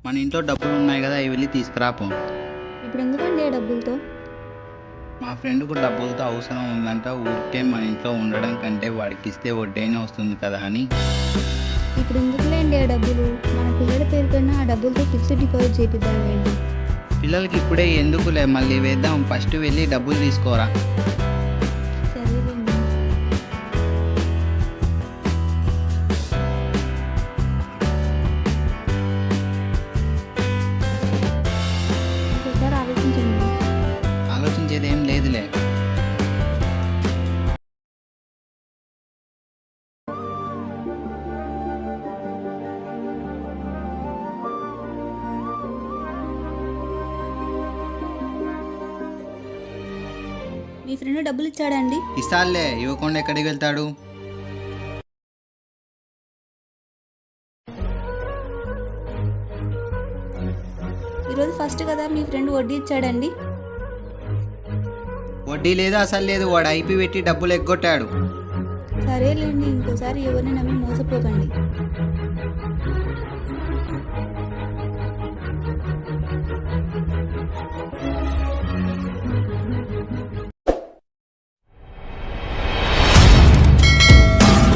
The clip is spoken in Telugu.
మన ఇంట్లో డబ్బులు ఉన్నాయి కదా, అవి వెళ్ళి తీసుకురాపో. ఇప్పుడు ఎందుకండి ఆ డబ్బులతో? మా ఫ్రెండ్కు డబ్బులతో అవసరం ఉందంట. ఊరికే మన ఇంట్లో ఉండడం కంటే వాడికి ఇస్తే వడ్డైనా వస్తుంది కదా అని. ఇప్పుడు ఎందుకులేండి ఆ డబ్బులు? మన పిల్లల పేరు కన్నా ఆ డబ్బులతో ఫిక్స్డ్ డిపాజిట్ చేపిద్దామండి. పిల్లలకి ఇప్పుడే ఎందుకులే, మళ్ళీ వేద్దాం. ఫస్ట్ వెళ్ళి డబ్బులు తీసుకోరా. సరేలేండి. ఒకసారి ఆలోచించండి. ఆలోచించేది ఏం లేదులే. మీ ఫ్రెండ్ డబ్బులు ఇచ్చాడా అండి? ఇస్తాలే, ఇవ్వకుండా ఎక్కడికి వెళ్తాడు? ఈరోజు ఫస్ట్ కదా, మీ ఫ్రెండ్ వడ్డీ ఇచ్చాడండి? వడ్డీ లేదు, అసలు లేదు. వాడు ఐపీ పెట్టి డబ్బులు ఎగ్గొట్టాడు. సరేలేండి, ఇంకోసారి ఎవరిని నమ్మి మోసపోకండి.